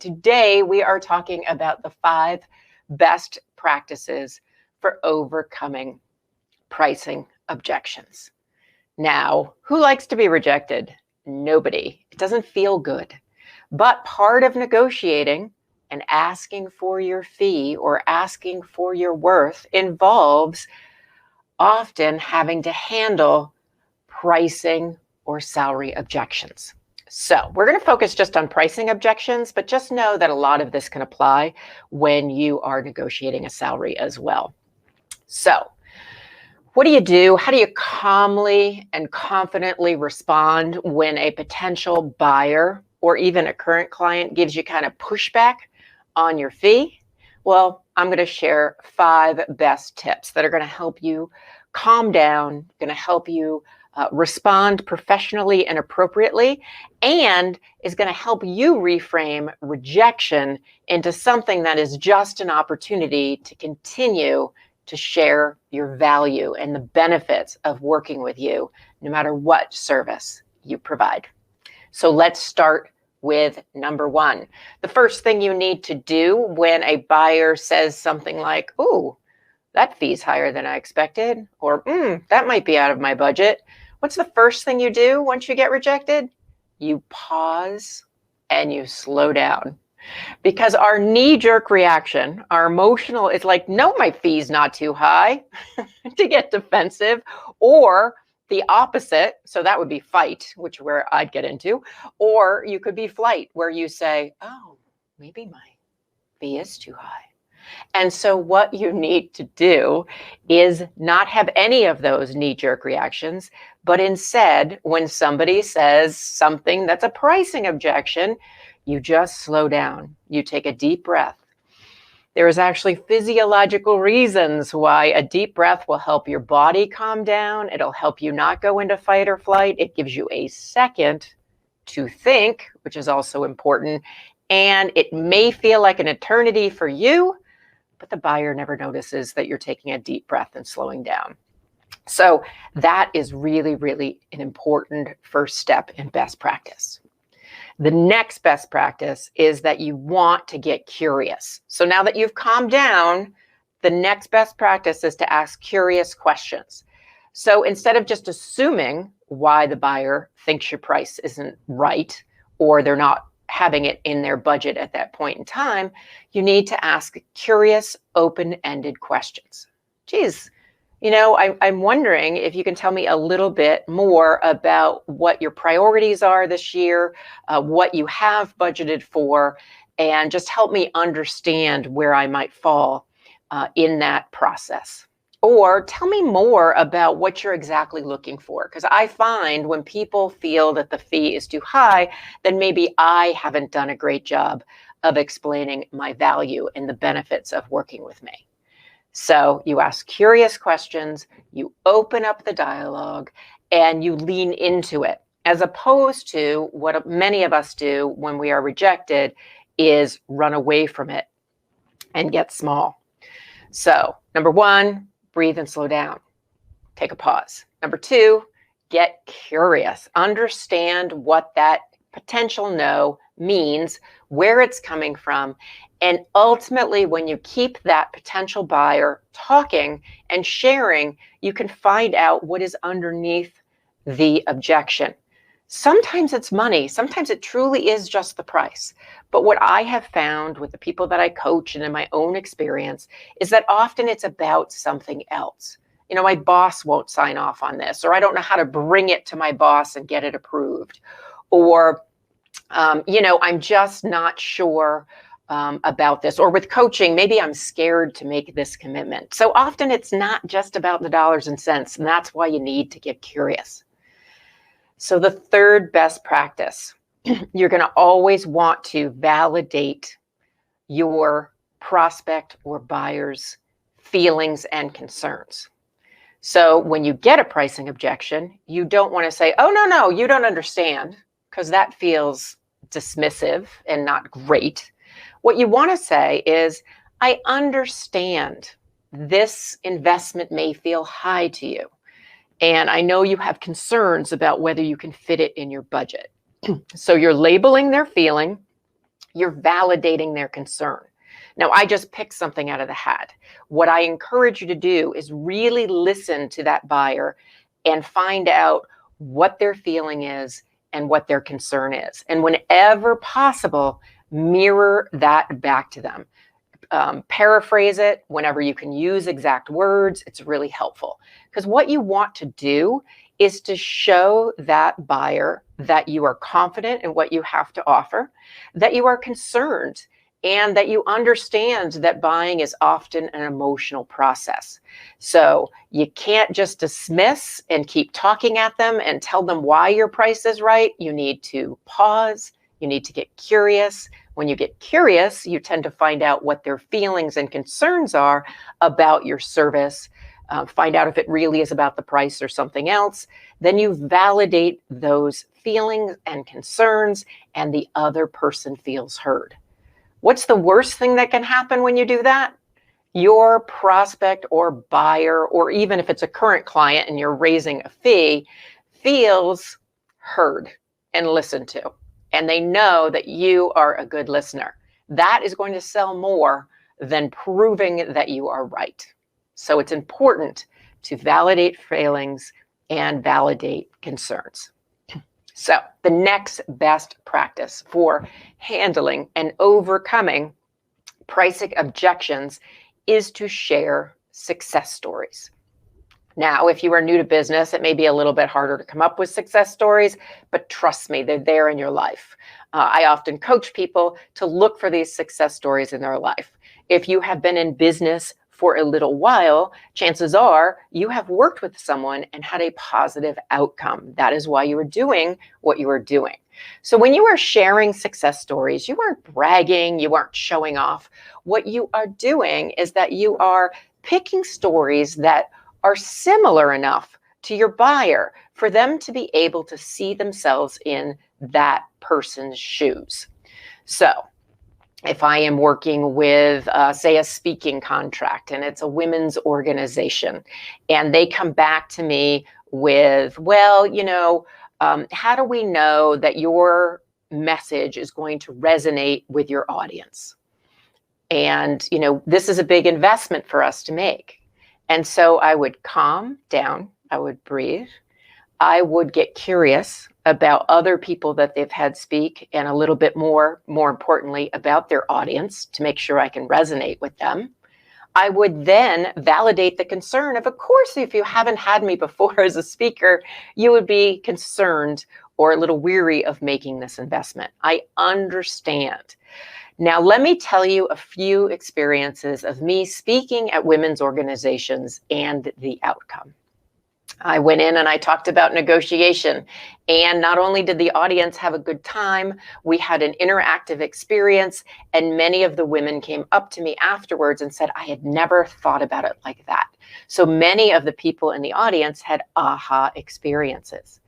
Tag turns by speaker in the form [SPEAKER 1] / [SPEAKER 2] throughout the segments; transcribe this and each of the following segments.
[SPEAKER 1] Today, we are talking about the 5 best practices for overcoming pricing objections. Now, who likes to be rejected? Nobody. It doesn't feel good. But part of negotiating and asking for your fee or asking for your worth involves often having to handle pricing or salary objections. So we're going to focus just on pricing objections, but just know that a lot of this can apply when you are negotiating a salary as well. So what do you do? How do you calmly and confidently respond when a potential buyer or even a current client gives you kind of pushback on your fee? Well, I'm going to share 5 best tips that are going to help you calm down, going to help you respond professionally and appropriately, and is going to help you reframe rejection into something that is just an opportunity to continue to share your value and the benefits of working with you, no matter what service you provide. So let's start with number 1. The first thing you need to do when a buyer says something like, "Ooh, that fee's higher than I expected," or "that might be out of my budget." What's the first thing you do once you get rejected? You pause and you slow down. Because our knee-jerk reaction, our emotional, is like, no, my fee's not too high, to get defensive, or the opposite. So that would be fight, which where I'd get into, or you could be flight, where you say, oh, maybe my fee is too high. And so what you need to do is not have any of those knee-jerk reactions, but instead, when somebody says something that's a pricing objection, you just slow down. You take a deep breath. There is actually physiological reasons why a deep breath will help your body calm down. It'll help you not go into fight or flight. It gives you a second to think, which is also important. And it may feel like an eternity for you, but the buyer never notices that you're taking a deep breath and slowing down. So that is really, really an important first step in best practice. The next best practice is that you want to get curious. So now that you've calmed down, the next best practice is to ask curious questions. So instead of just assuming why the buyer thinks your price isn't right, or they're not having it in their budget at that point in time, you need to ask curious, open-ended questions. Geez, I'm wondering if you can tell me a little bit more about what your priorities are this year, what you have budgeted for, and just help me understand where I might fall in that process. Or tell me more about what you're exactly looking for. Because I find when people feel that the fee is too high, then maybe I haven't done a great job of explaining my value and the benefits of working with me. So you ask curious questions, you open up the dialogue, and you lean into it, as opposed to what many of us do when we are rejected is run away from it and get small. So number 1, breathe and slow down. Take a pause. Number 2, get curious. Understand what that potential no means, where it's coming from. And ultimately, when you keep that potential buyer talking and sharing, you can find out what is underneath the objection. Sometimes it's money. Sometimes it truly is just the price. But what I have found with the people that I coach and in my own experience is that often it's about something else. My boss won't sign off on this, or I don't know how to bring it to my boss and get it approved. Or, I'm just not sure about this. Or with coaching, maybe I'm scared to make this commitment. So often it's not just about the dollars and cents, and that's why you need to get curious. So the third best practice, you're going to always want to validate your prospect or buyer's feelings and concerns. So when you get a pricing objection, you don't want to say, oh, no, you don't understand, because that feels dismissive and not great. What you want to say is, I understand this investment may feel high to you, and I know you have concerns about whether you can fit it in your budget. So you're labeling their feeling, You're validating their concern. Now, I just picked something out of the hat. What I encourage you to do is really listen to that buyer and find out what their feeling is and what their concern is. And whenever possible, mirror that back to them. Paraphrase it whenever you can use exact words. It's really helpful, because what you want to do is to show that buyer that you are confident in what you have to offer, that you are concerned, and that you understand that buying is often an emotional process. So you can't just dismiss and keep talking at them and tell them why your price is right. You need to pause. You need to get curious. When you get curious, you tend to find out what their feelings and concerns are about your service. Find out if it really is about the price or something else. Then you validate those feelings and concerns, and the other person feels heard. What's the worst thing that can happen when you do that? Your prospect or buyer, or even if it's a current client and you're raising a fee, feels heard and listened to. And they know that you are a good listener. That is going to sell more than proving that you are right. So it's important to validate feelings and validate concerns. So the next best practice for handling and overcoming pricing objections is to share success stories. Now, if you are new to business, it may be a little bit harder to come up with success stories, but trust me, they're there in your life. I often coach people to look for these success stories in their life. If you have been in business for a little while, chances are you have worked with someone and had a positive outcome. That is why you are doing what you are doing. So when you are sharing success stories, you aren't bragging, you aren't showing off. What you are doing is that you are picking stories that are similar enough to your buyer for them to be able to see themselves in that person's shoes. So if I am working with, say, a speaking contract, and it's a women's organization, and they come back to me with, well, how do we know that your message is going to resonate with your audience? And, this is a big investment for us to make. And so I would calm down, I would breathe, I would get curious about other people that they've had speak, and a little bit more importantly, about their audience to make sure I can resonate with them. I would then validate the concern of course, if you haven't had me before as a speaker, you would be concerned or a little weary of making this investment. I understand. Now, let me tell you a few experiences of me speaking at women's organizations and the outcome. I went in and I talked about negotiation, and not only did the audience have a good time, we had an interactive experience, and many of the women came up to me afterwards and said, I had never thought about it like that. So many of the people in the audience had aha experiences.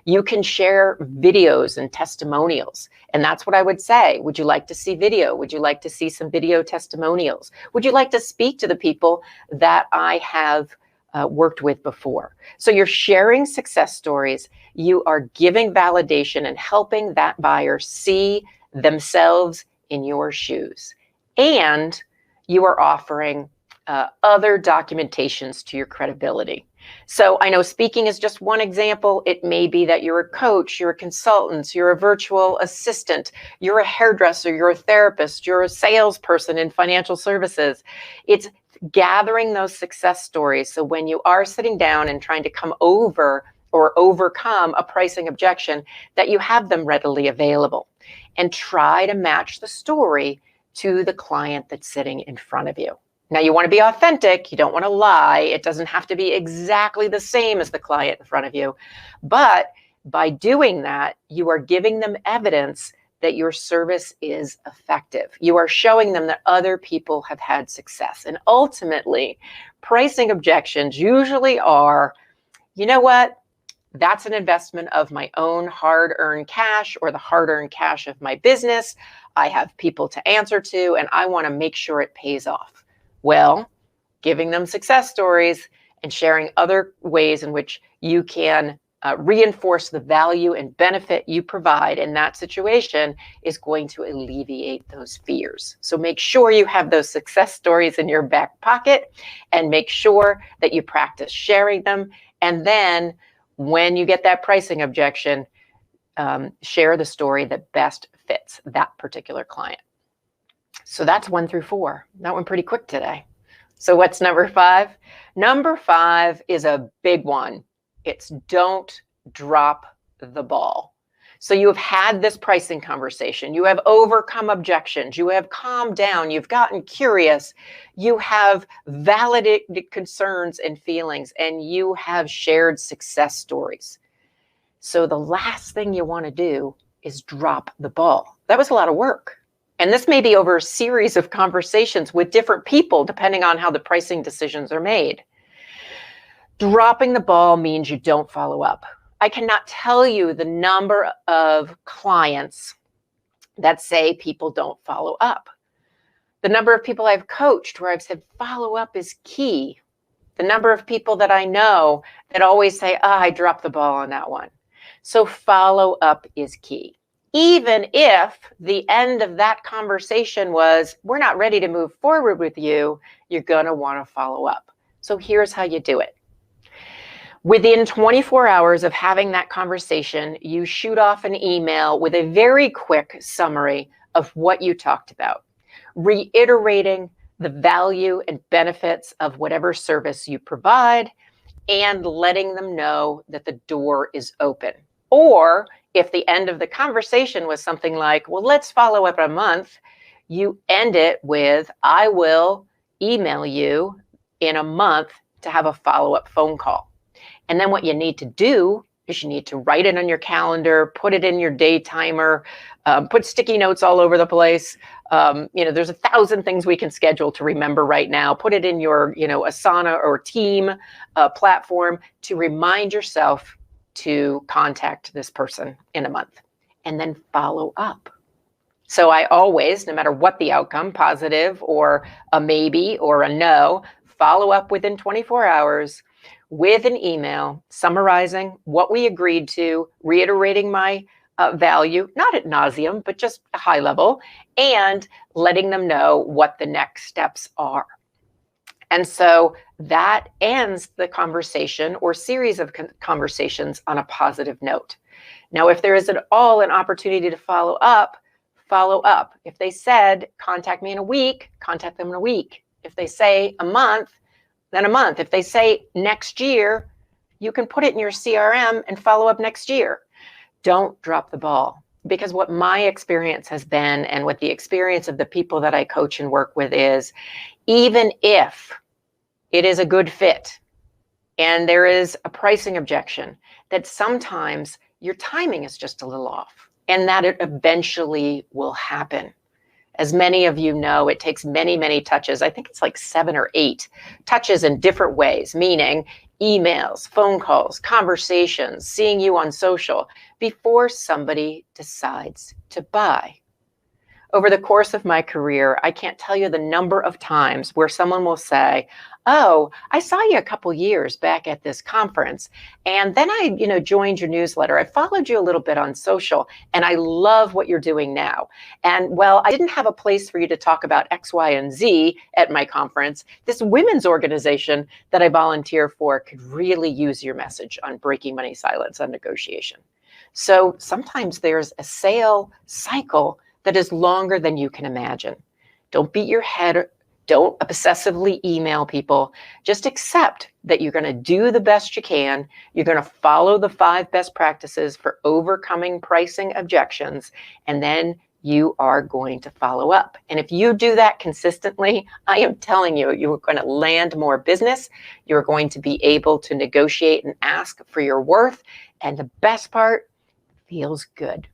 [SPEAKER 1] You can share videos and testimonials. And that's what I would say. Would you like to see video? Would you like to see some video testimonials? Would you like to speak to the people that I have worked with before? So you're sharing success stories. You are giving validation and helping that buyer see themselves in your shoes. And you are offering other documentations to your credibility. So I know speaking is just one example. It may be that you're a coach, you're a consultant, you're a virtual assistant, you're a hairdresser, you're a therapist, you're a salesperson in financial services. It's gathering those success stories. So when you are sitting down and trying to come over or overcome a pricing objection, that you have them readily available, and try to match the story to the client that's sitting in front of you. Now, you want to be authentic. You don't want to lie. It doesn't have to be exactly the same as the client in front of you. But by doing that, you are giving them evidence that your service is effective. You are showing them that other people have had success. And ultimately, pricing objections usually are, you know what? That's an investment of my own hard-earned cash or the hard-earned cash of my business. I have people to answer to, and I want to make sure it pays off. Well, giving them success stories and sharing other ways in which you can reinforce the value and benefit you provide in that situation is going to alleviate those fears. So make sure you have those success stories in your back pocket and make sure that you practice sharing them. And then when you get that pricing objection, share the story that best fits that particular client. So that's 1 through 4. That went pretty quick today. So what's number 5? Number 5 is a big one. It's don't drop the ball. So you have had this pricing conversation. You have overcome objections. You have calmed down. You've gotten curious. You have validated concerns and feelings, and you have shared success stories. So the last thing you want to do is drop the ball. That was a lot of work. And this may be over a series of conversations with different people, depending on how the pricing decisions are made. Dropping the ball means you don't follow up. I cannot tell you the number of clients that say people don't follow up. The number of people I've coached where I've said follow up is key. The number of people that I know that always say, I dropped the ball on that one. So follow up is key. Even if the end of that conversation was, we're not ready to move forward with you, you're going to want to follow up. So here's how you do it. Within 24 hours of having that conversation, you shoot off an email with a very quick summary of what you talked about, reiterating the value and benefits of whatever service you provide and letting them know that the door is open. Or if the end of the conversation was something like, well, let's follow up in a month, you end it with, I will email you in a month to have a follow-up phone call. And then what you need to do is you need to write it on your calendar, put it in your day timer, put sticky notes all over the place. There's 1,000 things we can schedule to remember right now. Put it in your, Asana or Team platform to remind yourself to contact this person in a month and then follow up. So I always, no matter what the outcome, positive or a maybe or a no, follow up within 24 hours with an email summarizing what we agreed to, reiterating my value, not ad nauseum, but just a high level, and letting them know what the next steps are. And so that ends the conversation or series of conversations on a positive note. Now, if there is at all an opportunity to follow up, follow up. If they said, contact me in a week, contact them in a week. If they say a month, then a month. If they say next year, you can put it in your CRM and follow up next year. Don't drop the ball. Because what my experience has been, and what the experience of the people that I coach and work with is, even if it is a good fit and there is a pricing objection, that sometimes your timing is just a little off and that it eventually will happen. As many of you know, it takes many, many touches. I think it's like 7 or 8 touches in different ways, meaning emails, phone calls, conversations, seeing you on social, before somebody decides to buy. Over the course of my career, I can't tell you the number of times where someone will say, oh, I saw you a couple years back at this conference, and then I joined your newsletter. I followed you a little bit on social, and I love what you're doing now. And well, I didn't have a place for you to talk about X, Y, and Z at my conference. This women's organization that I volunteer for could really use your message on breaking money silence on negotiation. So sometimes there's a sale cycle that is longer than you can imagine. Don't beat your head. Don't obsessively email people. Just accept that you're going to do the best you can. You're going to follow the 5 best practices for overcoming pricing objections, and then you are going to follow up. And if you do that consistently, I am telling you, you're going to land more business. You're going to be able to negotiate and ask for your worth. And the best part, feels good.